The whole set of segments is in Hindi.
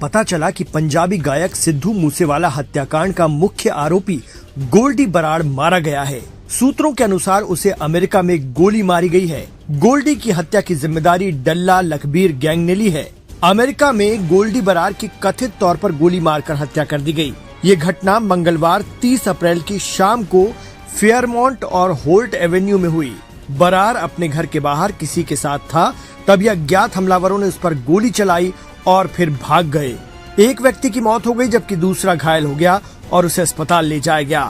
पता चला कि पंजाबी गायक सिद्धू मूसेवाला हत्याकांड का मुख्य आरोपी गोल्डी बराड़ मारा गया है। सूत्रों के अनुसार उसे अमेरिका में गोली मारी गई है। गोल्डी की हत्या की जिम्मेदारी डल्ला लखबीर गैंग ने ली है। अमेरिका में गोल्डी बराड़ की कथित तौर पर गोली मारकर हत्या कर दी गई। ये घटना मंगलवार 30 अप्रैल की शाम को फेयरमॉन्ट और होल्ट एवेन्यू में हुई। बराड़ अपने घर के बाहर किसी के साथ था, तभी अज्ञात हमलावरों ने उस पर गोली चलाई और फिर भाग गए। एक व्यक्ति की मौत हो गई जबकि दूसरा घायल हो गया और उसे अस्पताल ले जाया गया।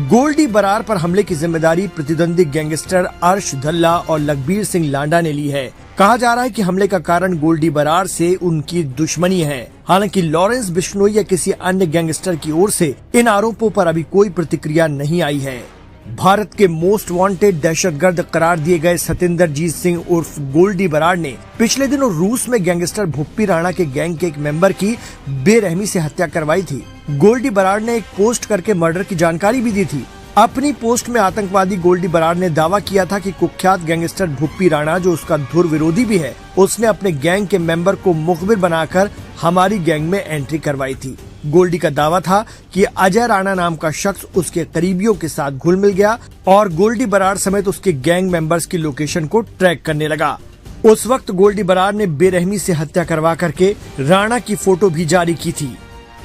गोल्डी बराड़ पर हमले की जिम्मेदारी प्रतिद्वंदी गैंगस्टर अर्श धल्ला और लखबीर सिंह लांडा ने ली है। कहा जा रहा है कि हमले का कारण गोल्डी बराड़ से उनकी दुश्मनी है। हालांकि लॉरेंस बिश्नोई या किसी अन्य गैंगस्टर की ओर से इन आरोपों पर अभी कोई प्रतिक्रिया नहीं आई है। भारत के मोस्ट वांटेड दहशतगर्द करार दिए गए सतिंदरजीत सिंह उर्फ गोल्डी बराड़ ने पिछले दिनों रूस में गैंगस्टर भुप्पी राणा के गैंग के एक मेंबर की बेरहमी से हत्या करवाई थी। गोल्डी बराड़ ने एक पोस्ट करके मर्डर की जानकारी भी दी थी। अपनी पोस्ट में आतंकवादी गोल्डी बराड़ ने दावा किया था कि कुख्यात गैंगस्टर भुप्पी राणा, जो उसका धुर विरोधी भी है, उसने अपने गैंग के मेंबर को मुखबिर बनाकर हमारी गैंग में एंट्री करवाई थी। गोल्डी का दावा था कि अजय राणा नाम का शख्स उसके करीबियों के साथ घुल मिल गया और गोल्डी बराड़ समेत उसके गैंग मेंबर्स की लोकेशन को ट्रैक करने लगा। उस वक्त गोल्डी बराड़ ने बेरहमी से हत्या करवा करके राणा की फोटो भी जारी की थी।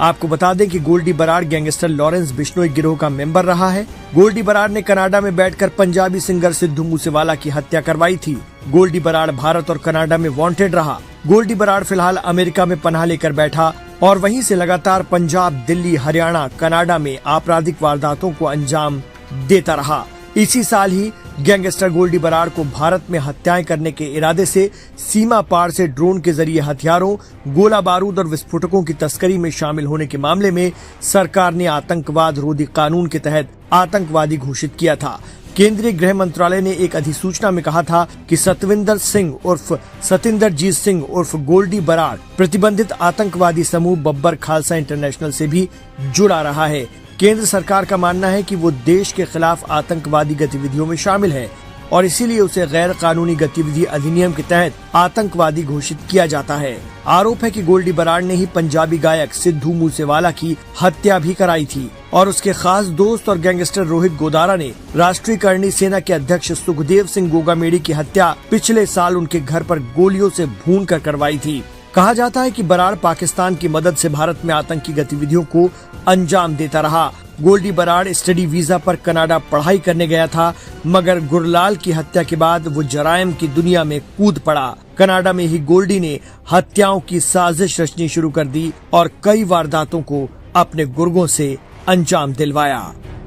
आपको बता दें कि गोल्डी बराड़ गैंगस्टर लॉरेंस बिश्नोई गिरोह का मेंबर रहा है। गोल्डी बराड़ ने कनाडा में बैठकर पंजाबी सिंगर सिद्धू मूसेवाला की हत्या करवाई थी। गोल्डी बराड़ भारत और कनाडा में वांटेड रहा। गोल्डी बराड़ फिलहाल अमेरिका में पनाह लेकर बैठा और वहीं से लगातार पंजाब, दिल्ली, हरियाणा, कनाडा में आपराधिक वारदातों को अंजाम देता रहा। इसी साल ही गैंगस्टर गोल्डी बराड़ को भारत में हत्याएं करने के इरादे से सीमा पार से ड्रोन के जरिए हथियारों, गोला बारूद और विस्फोटकों की तस्करी में शामिल होने के मामले में सरकार ने आतंकवाद रोधी कानून के तहत आतंकवादी घोषित किया था। केंद्रीय गृह मंत्रालय ने एक अधिसूचना में कहा था कि सतविंदर सिंह उर्फ सतिंदरजीत सिंह उर्फ गोल्डी बराड़ प्रतिबंधित आतंकवादी समूह बब्बर खालसा इंटरनेशनल से भी जुड़ा रहा है। केंद्र सरकार का मानना है कि वो देश के खिलाफ आतंकवादी गतिविधियों में शामिल है और इसीलिए उसे गैर कानूनी गतिविधि अधिनियम के तहत आतंकवादी घोषित किया जाता है। आरोप है कि गोल्डी बराड़ ने ही पंजाबी गायक सिद्धू मूसेवाला की हत्या भी कराई थी और उसके खास दोस्त और गैंगस्टर रोहित गोदारा ने राष्ट्रीय करणी सेना के अध्यक्ष सुखदेव सिंह गोगामेड़ी की हत्या पिछले साल उनके घर पर गोलियों से भून कर करवाई थी। कहा जाता है कि बराड़ पाकिस्तान की मदद से भारत में आतंकी गतिविधियों को अंजाम देता रहा। गोल्डी बराड़ स्टडी वीजा पर कनाडा पढ़ाई करने गया था, मगर गुरलाल की हत्या के बाद वो जराइम की दुनिया में कूद पड़ा। कनाडा में ही गोल्डी ने हत्याओं की साजिश रचनी शुरू कर दी और कई वारदातों को अपने गुर्गों से अंजाम दिलवाया।